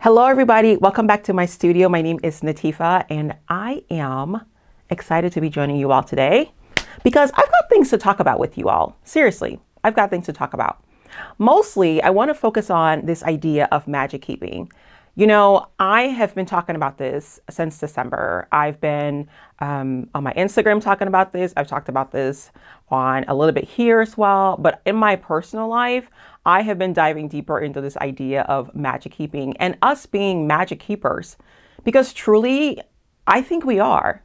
Hello, everybody. Welcome back to my studio. My name is Natifa, and I am excited to be joining you all today because I've got things to talk about with you all. Seriously, I've got things to talk about. Mostly, I want to focus on this idea of magic keeping. You know, I have been talking about this since December. I've been on my Instagram talking about this. I've talked about this on a little bit here as well. But in my personal life, I have been diving deeper into this idea of magic keeping and us being magic keepers because truly, I think we are.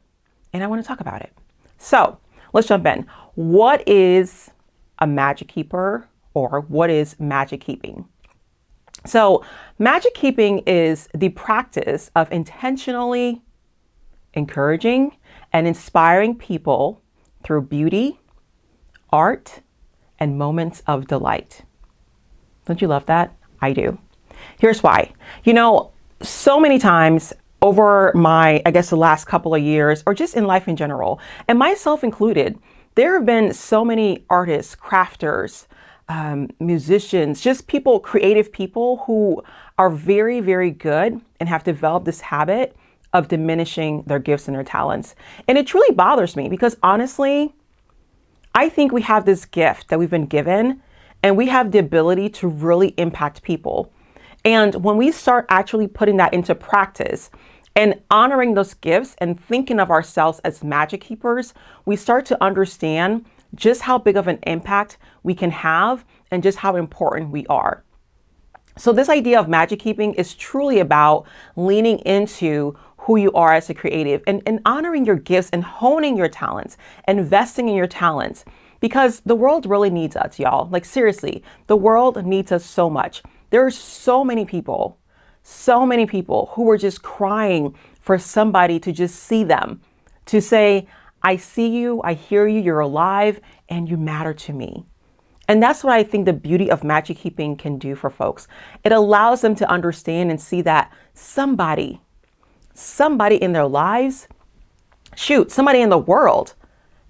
And I want to talk about it. So let's jump in. What is a magic keeper, or what is magic keeping? So magic keeping is the practice of intentionally encouraging and inspiring people through beauty, art, and moments of delight. Don't you love that? I do. Here's why. You know, so many times over the last couple of years, or just in life in general, and myself included, there have been so many artists, crafters, musicians, just people, creative people who are very, very good and have developed this habit of diminishing their gifts and their talents. And it truly bothers me because honestly, I think we have this gift that we've been given and we have the ability to really impact people. And when we start actually putting that into practice and honoring those gifts and thinking of ourselves as magic keepers, we start to understand just how big of an impact we can have and just how important we are. So this idea of magic keeping is truly about leaning into who you are as a creative and honoring your gifts and honing your talents, investing in your talents, because the world really needs us, y'all. Like seriously, the world needs us so much. There are so many people who are just crying for somebody to just see them, to say, I see you, I hear you, you're alive, and you matter to me. And that's what I think the beauty of magic keeping can do for folks. It allows them to understand and see that somebody in their lives, somebody in the world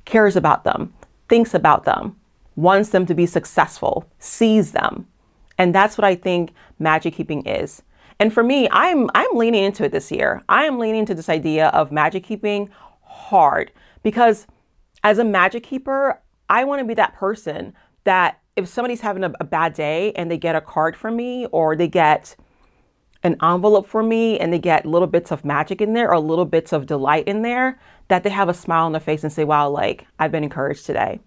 cares about them, thinks about them, wants them to be successful, sees them. And that's what I think magic keeping is. And for me, I'm leaning into it this year. I am leaning into this idea of magic keeping hard. Because as a magic keeper, I want to be that person that if somebody's having a bad day and they get a card from me or they get an envelope from me and they get little bits of magic in there or little bits of delight in there, that they have a smile on their face and say, wow, like I've been encouraged today.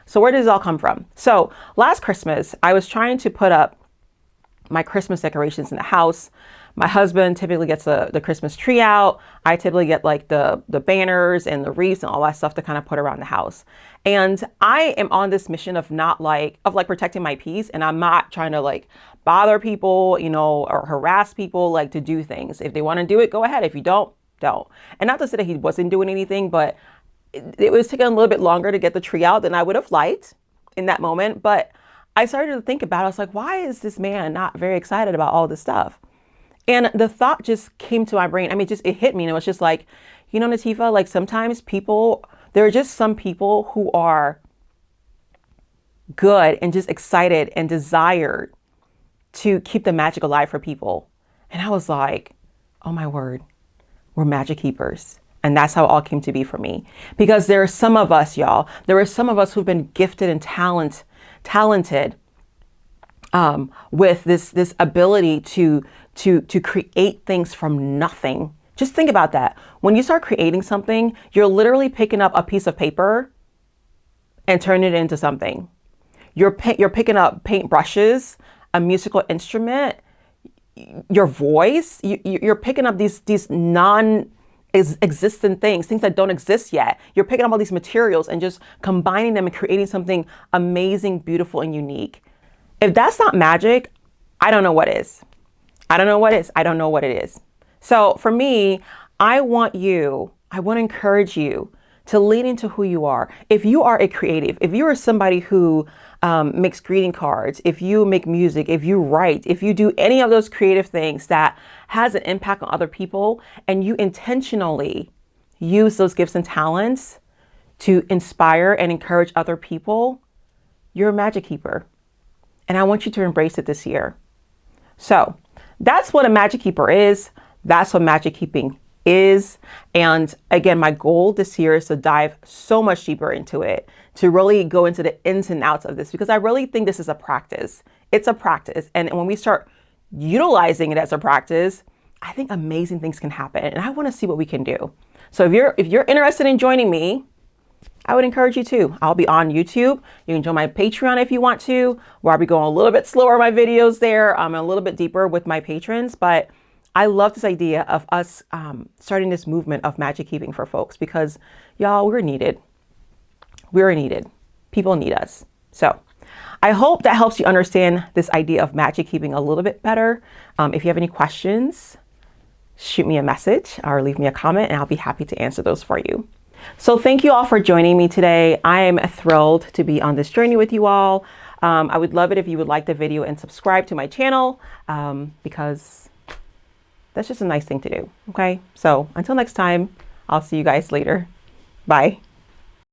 So where does it all come from? So last Christmas, I was trying to put up my Christmas decorations in the house. My husband typically gets the Christmas tree out. I typically get like the banners and the wreaths and all that stuff to kind of put around the house. And I am on this mission of protecting my peace. And I'm not trying to like bother people, or harass people, like to do things. If they want to do it, go ahead. If you don't. And not to say that he wasn't doing anything, but it was taking a little bit longer to get the tree out than I would have liked in that moment. But I started to think about it. I was like, why is this man not very excited about all this stuff? And the thought just came to my brain. I mean, it hit me. And it was just like, Natifa, like sometimes there are just some people who are good and just excited and desired to keep the magic alive for people. And I was like, oh my word, we're magic keepers. And that's how it all came to be for me. Because there are some of us, y'all, who've been gifted and talented with this ability to create things from nothing. Just think about that. When you start creating something, you're literally picking up a piece of paper and turning it into something. You're picking up paint brushes, a musical instrument, your voice. You're picking up these non-existent things that don't exist yet. You're picking up all these materials and just combining them and creating something amazing, beautiful, and unique. If that's not magic, I don't know what is. I don't know what it is. So for me, I want to encourage you to lean into who you are. If you are a creative, if you are somebody who makes greeting cards, if you make music, if you write, if you do any of those creative things that has an impact on other people, and you intentionally use those gifts and talents to inspire and encourage other people, you're a magic keeper. And I want you to embrace it this year. So that's what a magic keeper is. That's what magic keeping is. And again, my goal this year is to dive so much deeper into it, to really go into the ins and outs of this, because I really think this is a practice. It's a practice. And when we start utilizing it as a practice, I think amazing things can happen. And I want to see what we can do. So if you're interested in joining me, I would encourage you to. I'll be on YouTube. You can join my Patreon if you want to, where I'll be going a little bit slower in my videos there, and a little bit deeper with my patrons. But I love this idea of us starting this movement of magic keeping for folks, because y'all, we're needed. We're needed. People need us. So I hope that helps you understand this idea of magic keeping a little bit better. If you have any questions, shoot me a message or leave me a comment, and I'll be happy to answer those for you. So thank you all for joining me today. I am thrilled to be on this journey with you all. I would love it if you would like the video and subscribe to my channel, because that's just a nice thing to do. Okay. So until next time, I'll see you guys later. Bye.